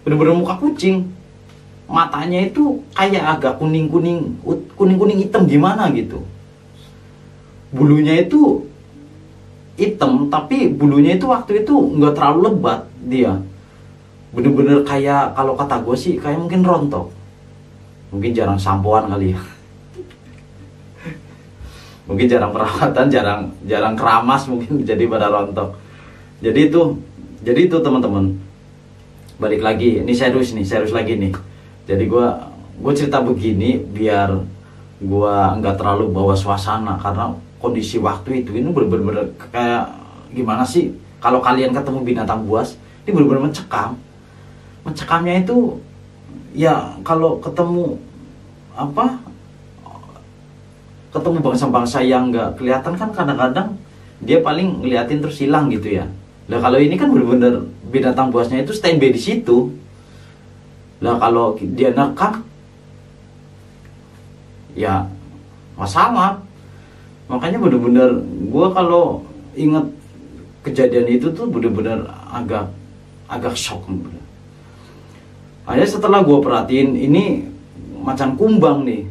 bener-bener muka kucing. Matanya itu kayak agak kuning-kuning hitam gimana gitu. Bulunya itu hitam, tapi bulunya itu waktu itu nggak terlalu lebat dia. Bener-bener kayak, kalau kata gue sih kayak mungkin rontok. Mungkin jarang sampoan kali ya. Mungkin jarang perawatan, jarang keramas mungkin jadi pada rontok. Jadi itu teman-teman. Balik lagi, ini serius lagi nih. Jadi gue cerita begini biar gue nggak terlalu bawa suasana, karena kondisi waktu itu ini bener-bener kayak gimana sih? Kalau kalian ketemu binatang buas, ini bener-bener mencekam. Mencekamnya itu ya kalau ketemu ketemu bangsa-bangsa yang nggak kelihatan kan kadang-kadang dia paling ngeliatin terus hilang gitu ya. Nah kalau ini kan bener-bener binatang buasnya itu standby di situ. Nah kalau dia nekam ya masalah. Makanya bener-bener gue kalau inget kejadian itu tuh bener-bener agak shock. Akhirnya setelah gue perhatiin ini macan kumbang nih,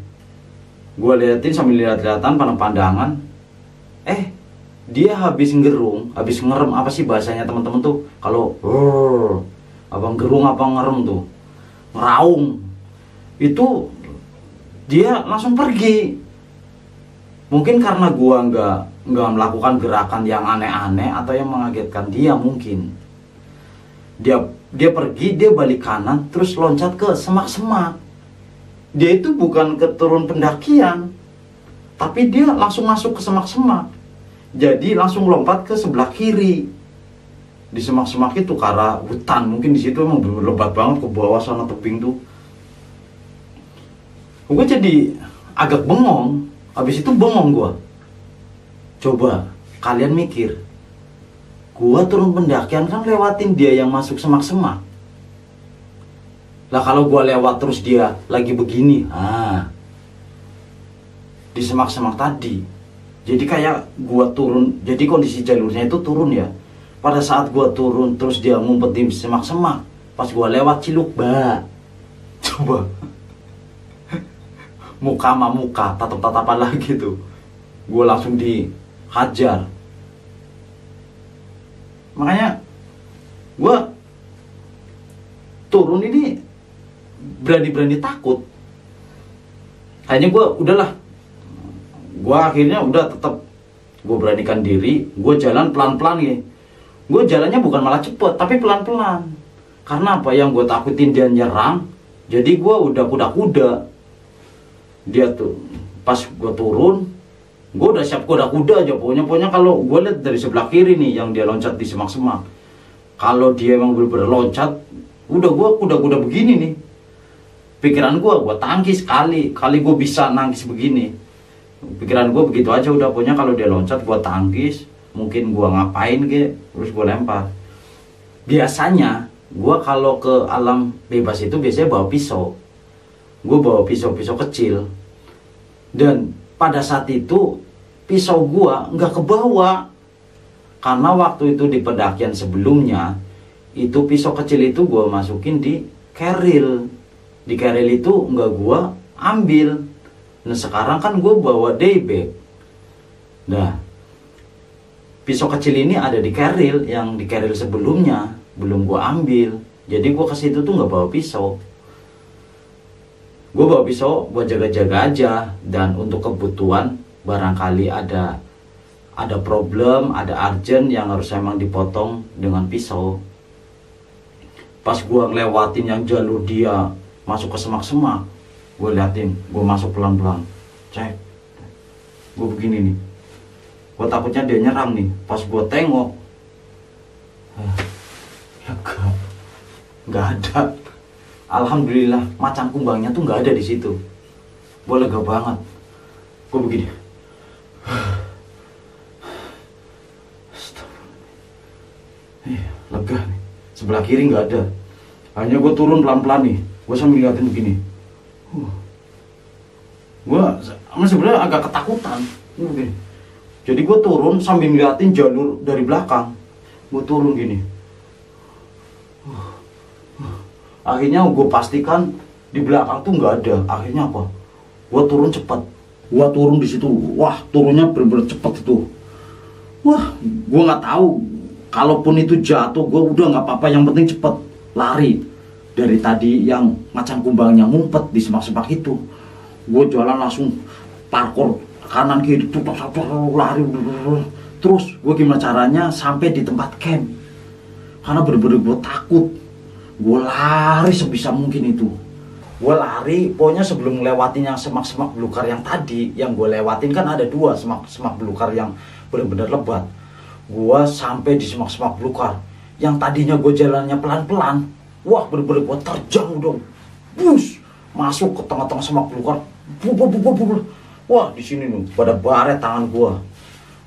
gue liatin sambil lihat-lihatan pandang-pandangan. Dia habis ngerung, habis ngerem, apa sih bahasanya teman-teman tuh? Kalau apa ngerung apa ngerem tuh? Ngeraung. Itu dia langsung pergi. Mungkin karena gue nggak melakukan gerakan yang aneh-aneh atau yang mengagetkan dia mungkin. Dia pergi, dia balik kanan, terus loncat ke semak-semak. Dia itu bukan ke turun pendakian, tapi dia langsung masuk ke semak-semak. Jadi langsung lompat ke sebelah kiri. Di semak-semak itu ke arah hutan. Mungkin di situ emang lebat banget ke bawah sana tebing tuh. Gue jadi agak bengong. Habis itu bengong gue. Coba kalian mikir, Gua turun pendakian kan lewatin dia yang masuk semak-semak. Lah kalau gua lewat terus dia lagi begini, di semak-semak tadi. Jadi kayak gua turun, jadi kondisi jalurnya itu turun ya. Pada saat gua turun terus dia ngumpet di semak-semak, pas gua lewat Cilukba. Coba. Muka sama muka, tatap-tatapan lagi tuh. Gua langsung dihajar. Makanya gue turun ini berani-berani takut. Akhirnya gue udahlah, gue akhirnya udah tetap gue beranikan diri. Gue jalan pelan-pelan ya. Gue jalannya bukan malah cepet tapi pelan-pelan. Karena apa, yang gue takutin dia nyerang. Jadi gue udah kuda-kuda. Dia tuh pas gue turun, gue udah siap kuda-kuda aja. Pokoknya kalau gue lihat dari sebelah kiri nih yang dia loncat di semak-semak, kalau dia emang bener-bener loncat, udah gue kuda-kuda begini nih. Pikiran gue tangkis kali gue bisa nangkis begini. Pikiran gue begitu aja udah. Pokoknya kalau dia loncat gue tangkis, mungkin gue ngapain ke, terus gue lempar. Biasanya gue kalau ke alam bebas itu biasanya bawa pisau. Gue bawa pisau-pisau kecil. Dan pada saat itu pisau gua nggak kebawa, karena waktu itu di pendakian sebelumnya itu pisau kecil itu gua masukin di keril. Di keril itu nggak gua ambil. Nah sekarang kan gua bawa daybag. Nah pisau kecil ini ada di keril, yang di keril sebelumnya belum gua ambil. Jadi gua ke situ tuh nggak bawa pisau. Gue bawa pisau buat jaga-jaga aja, dan untuk kebutuhan barangkali ada problem, ada urgent yang harus emang dipotong dengan pisau. Pas gue ngelewatin yang jalur dia masuk ke semak-semak, gue liatin, gue masuk pelan-pelan, cek, gue begini nih, gue takutnya dia nyerang nih. Pas gue tengok, ya nggak ada. Alhamdulillah macan kumbangnya tuh nggak ada di situ. Gue lega banget. Gue begini. Lega nih. Sebelah kiri nggak ada. Hanya gue turun pelan-pelan nih. Gue sambil liatin begini. Gue sebenarnya agak ketakutan. Begini. Jadi gue turun sambil ngeliatin jalur dari belakang. Gue turun gini. Akhirnya gue pastikan di belakang tuh nggak ada. Akhirnya apa? Gue turun cepat. Gue turun di situ. Wah, turunnya bener-bener cepat itu. Wah, gue nggak tahu. Kalaupun itu jatuh, gue udah nggak apa-apa. Yang penting cepet lari. Dari tadi yang macan kumbangnya ngumpet di semak-semak itu, gue jalan langsung parkour kanan kiri, lari. Terus gue gimana caranya sampai di tempat camp? Karena bener-bener gue takut. Gue lari sebisa mungkin itu. Gue lari, pokoknya sebelum ngelewatin yang semak-semak belukar yang tadi, yang gue lewatin kan ada dua semak-semak belukar yang benar-benar lebat. Gue sampai di semak-semak belukar yang tadinya gue jalannya pelan-pelan, wah bener-bener gue terjang dong, bus masuk ke tengah-tengah semak belukar. Wah di sini nih pada baret tangan gue.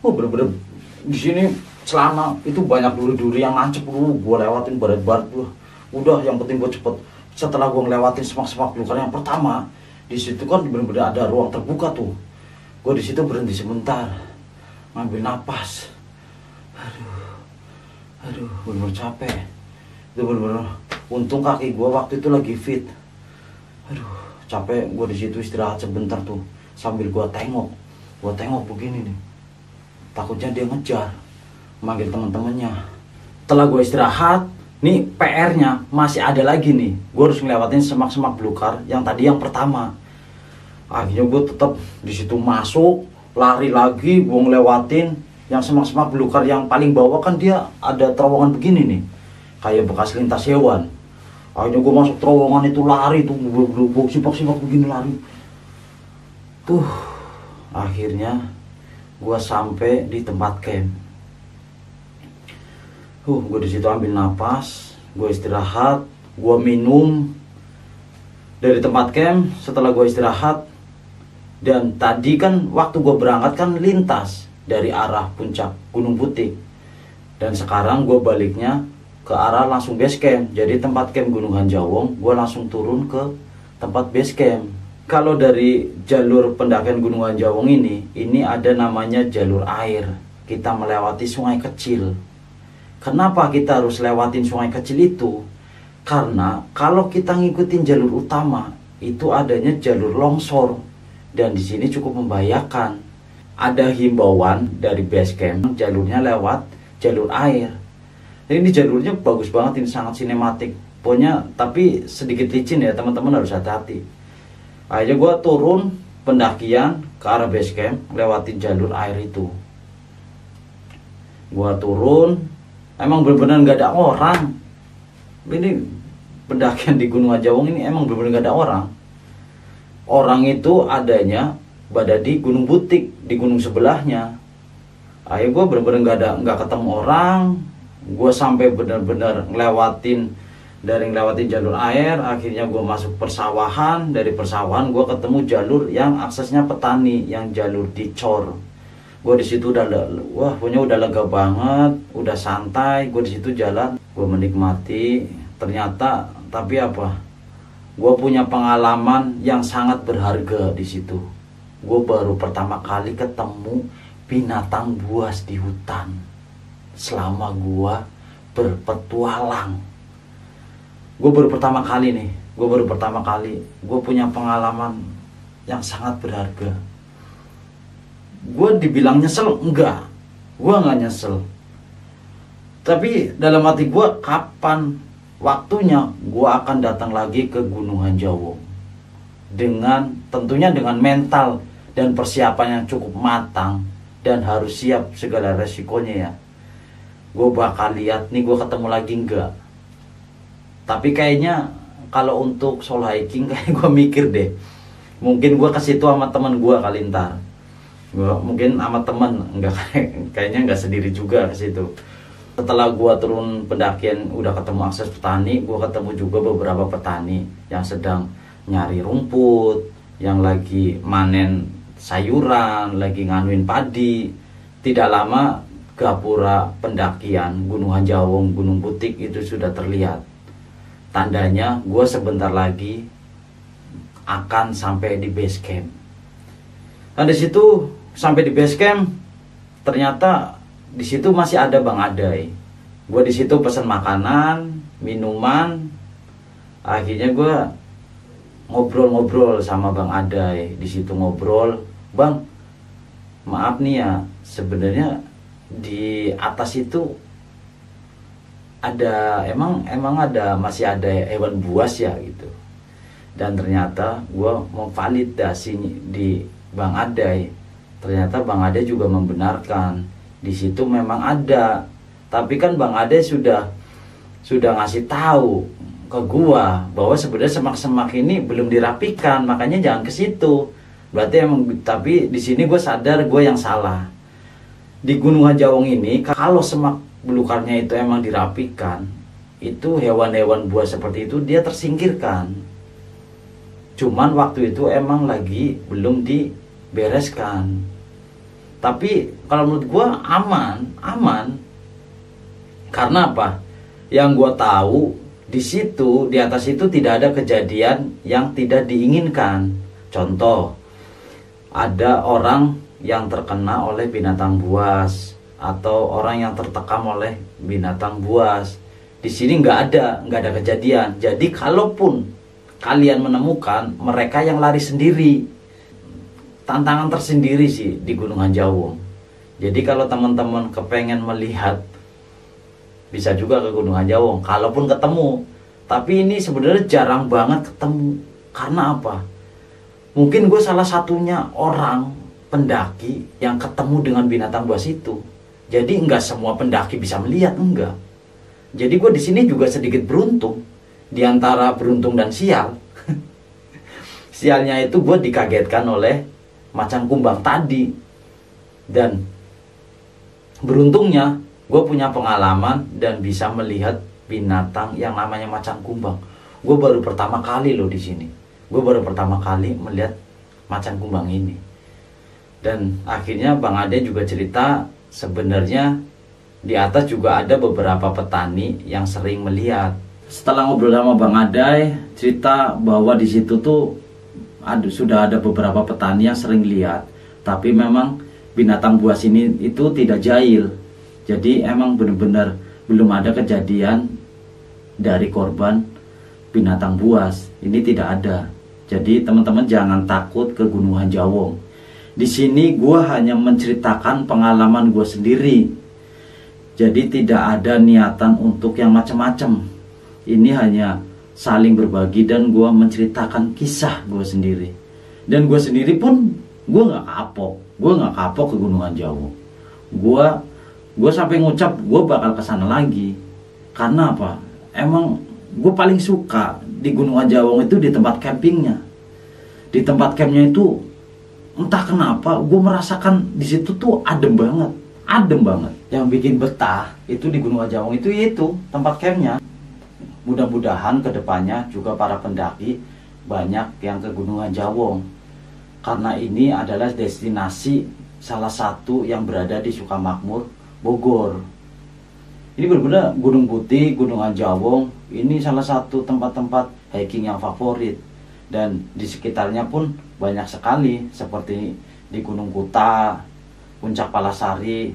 Wah bener-bener di sini celana itu banyak duri-duri yang nancep dulu. Gue lewatin baret-baret gue. Udah, yang penting gue cepet. Setelah gue ngelewatin semak-semak belukar yang pertama, di situ kan bener-bener ada ruang terbuka tuh. Gue di situ berhenti sebentar, ngambil napas. Aduh, bener-bener capek. Itu bener-bener. Untung kaki gue waktu itu lagi fit. Aduh, capek. Gue di situ istirahat sebentar tuh, sambil gue tengok begini nih. Takutnya dia ngejar, manggil teman-temannya. Setelah gue istirahat, nih PR-nya masih ada lagi nih. Gue harus ngelewatin semak-semak belukar yang tadi yang pertama. Akhirnya gue tetap di situ masuk, lari lagi, gue ngelewatin yang semak-semak belukar yang paling bawah kan dia ada terowongan begini nih, kayak bekas lintas hewan. Akhirnya gue masuk terowongan itu, lari tuh, gue sipak-sipak begini lari. Akhirnya gue sampai di tempat camp. Gue di situ ambil napas, gue istirahat, gue minum dari tempat camp. Setelah gue istirahat, dan tadi kan waktu gue berangkat kan lintas dari arah puncak Gunung Butik. Dan sekarang gue baliknya ke arah langsung base camp. Jadi tempat camp Gunung Hanjawong, gue langsung turun ke tempat base camp. Kalau dari jalur pendakian Gunung Hanjawong ini ada namanya jalur air. Kita melewati sungai kecil. Kenapa kita harus lewatin sungai kecil itu? Karena kalau kita ngikutin jalur utama, itu adanya jalur longsor. Dan di sini cukup membahayakan. Ada himbauan dari base camp, jalurnya lewat jalur air. Ini jalurnya bagus banget, ini sangat sinematik. Pokoknya tapi sedikit licin ya, teman-teman harus hati-hati. Akhirnya gue turun pendakian ke arah base camp, lewatin jalur air itu. Gue turun, emang bener-bener gak ada orang. Ini pendakian di Gunung Hanjawong ini emang bener-bener gak ada orang. Orang itu adanya pada di Gunung Butik, di gunung sebelahnya. Ayo gue bener-bener nggak ketemu orang. Gue sampai bener-bener ngelewatin jalur air. Akhirnya gue masuk persawahan. Dari persawahan gue ketemu jalur yang aksesnya petani, yang jalur dicor. Gue di situ udah pokoknya udah lega banget, udah santai. Gue di situ jalan, gue menikmati. Ternyata tapi apa? Gue punya pengalaman yang sangat berharga di situ. Gue baru pertama kali ketemu binatang buas di hutan selama gue berpetualang. Gue baru pertama kali gue punya pengalaman yang sangat berharga. Gue dibilang nyesel? Enggak, gue nggak nyesel. Tapi dalam hati gue, kapan waktunya gue akan datang lagi ke Gunung Hanjawong, tentunya dengan mental dan persiapan yang cukup matang, dan harus siap segala resikonya ya. Gue bakal lihat nih gue ketemu lagi enggak. Tapi kayaknya kalau untuk solo hiking kayak gue mikir deh, mungkin gue ke situ sama temen gue kali ntar. Gue mungkin sama temen, enggak, kayaknya nggak sendiri juga ke situ. Setelah gue turun pendakian udah ketemu akses petani, gue ketemu juga beberapa petani yang sedang nyari rumput, yang lagi manen sayuran, lagi nganuin padi. Tidak lama gapura pendakian Gunung Hanjawong, Gunung Butik itu sudah terlihat. Tandanya gue sebentar lagi akan sampai di base camp. Nah di situ sampai di base camp, ternyata di situ masih ada Bang Adai. Gue di situ pesan makanan, minuman. Akhirnya gue ngobrol-ngobrol sama Bang Adai. Di situ ngobrol, Bang, maaf nih ya, sebenarnya di atas itu ada masih ada hewan buas ya gitu. Dan ternyata gue mau validasi di Bang Adai. Ternyata Bang Adai juga membenarkan di situ memang ada. Tapi kan Bang Adai sudah ngasih tahu ke gua bahwa sebenarnya semak-semak ini belum dirapikan, makanya jangan ke situ. Berarti emang, tapi di sini gue sadar gue yang salah. Di Gunung Hanjawong ini kalau semak belukarnya itu emang dirapikan, itu hewan-hewan buas seperti itu dia tersingkirkan. Cuman waktu itu emang lagi belum dibereskan. Tapi kalau menurut gue aman. Karena apa? Yang gue tahu di situ, di atas itu tidak ada kejadian yang tidak diinginkan. Contoh, ada orang yang terkena oleh binatang buas atau orang yang tertekam oleh binatang buas. Di sini nggak ada kejadian. Jadi kalaupun kalian menemukan, mereka yang lari sendiri. Tantangan tersendiri sih di Gunung Hanjawong. Jadi kalau teman-teman kepengen melihat, bisa juga ke Gunung Hanjawong kalaupun ketemu. Tapi ini sebenarnya jarang banget ketemu. Karena apa? Mungkin gue salah satunya orang pendaki yang ketemu dengan binatang buas itu. Jadi enggak semua pendaki bisa melihat, enggak. Jadi gue di sini juga sedikit beruntung. Di antara beruntung dan sial. Sialnya itu gue dikagetkan oleh macan kumbang tadi. Dan beruntungnya gue punya pengalaman dan bisa melihat binatang yang namanya macan kumbang. Gue baru pertama kali loh di sini. Gue baru pertama kali melihat macan kumbang ini. Dan akhirnya Bang Ade juga cerita, sebenarnya Di atas juga ada beberapa petani yang sering melihat. Setelah ngobrol sama Bang Adai, cerita bahwa di situ tuh sudah ada beberapa petani yang sering lihat. Tapi memang binatang buas ini itu tidak jahil. Jadi emang benar-benar belum ada kejadian dari korban binatang buas. Ini tidak ada. Jadi teman-teman jangan takut ke Gunung Hanjawong. Di sini gue hanya menceritakan pengalaman gue sendiri. Jadi tidak ada niatan untuk yang macam-macam. Ini hanya saling berbagi dan gue menceritakan kisah gue sendiri. Dan gue sendiri pun gue nggak kapok ke Gunung Hanjawong. Gue sampai ngucap gue bakal kesana lagi. Karena apa? Emang gue paling suka di Gunung Hanjawong itu di tempat campingnya. Di tempat campnya itu entah kenapa gue merasakan di situ tuh adem banget. Yang bikin betah itu di Gunung Hanjawong itu tempat campnya. Mudah-mudahan kedepannya juga para pendaki banyak yang ke Gunung Hanjawong, karena ini adalah destinasi salah satu yang berada di Sukamakmur, Bogor. Ini benar-benar Gunung Putih, Gunung Hanjawong ini salah satu tempat-tempat hiking yang favorit, dan di sekitarnya pun banyak sekali seperti di Gunung Kuta, Puncak Palasari,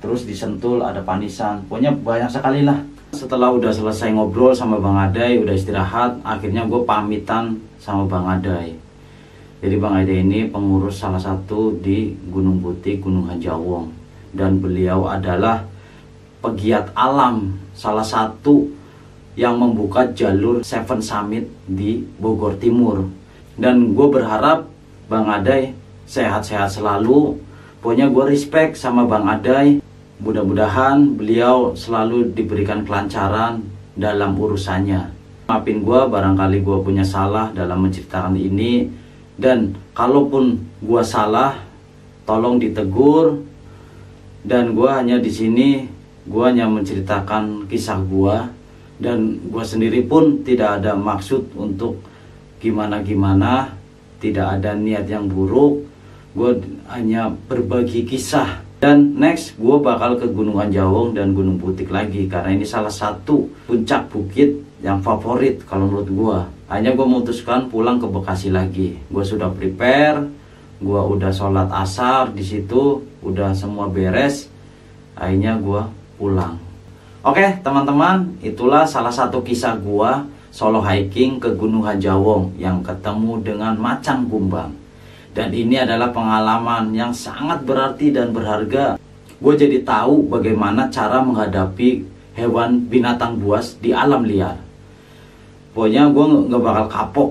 terus di Sentul ada Panisan, pokoknya banyak sekali lah. Setelah udah selesai ngobrol sama Bang Adai, udah istirahat, akhirnya gue pamitan sama Bang Adai. Jadi Bang Adai ini pengurus salah satu di Gunung Putih, Gunung Hanjawong, dan beliau adalah pegiat alam, salah satu yang membuka jalur Seven Summit di Bogor Timur. Dan gue berharap Bang Adai sehat-sehat selalu. Pokoknya gue respect sama Bang Adai. Mudah-mudahan beliau selalu diberikan kelancaran dalam urusannya. Maafin gue barangkali gue punya salah dalam menceritakan ini. Dan kalaupun gue salah, tolong ditegur. Dan gue hanya di sini, gue hanya menceritakan kisah gue. Dan gue sendiri pun tidak ada maksud untuk gimana-gimana. Tidak ada niat yang buruk. Gue hanya berbagi kisah. Dan next gue bakal ke Gunung Hanjawong dan Gunung Putih lagi, karena ini salah satu puncak bukit yang favorit kalau menurut gue. Hanya gue memutuskan pulang ke Bekasi lagi. Gue sudah prepare, gue udah sholat asar di situ, udah semua beres. Akhirnya gue pulang. Oke teman-teman, itulah salah satu kisah gue solo hiking ke Gunung Hanjawong yang ketemu dengan macan kumbang. Dan ini adalah pengalaman yang sangat berarti dan berharga. Gue jadi tahu bagaimana cara menghadapi hewan binatang buas di alam liar. Pokoknya gue gak bakal kapok.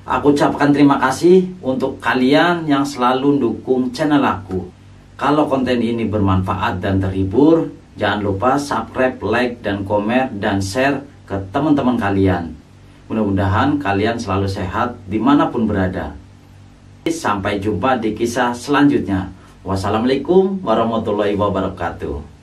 Aku ucapkan terima kasih untuk kalian yang selalu dukung channel aku. Kalau konten ini bermanfaat dan terhibur, jangan lupa subscribe, like, dan komen, dan share ke teman-teman kalian. Mudah-mudahan kalian selalu sehat dimanapun berada. Sampai jumpa di kisah selanjutnya. Wassalamualaikum warahmatullahi wabarakatuh.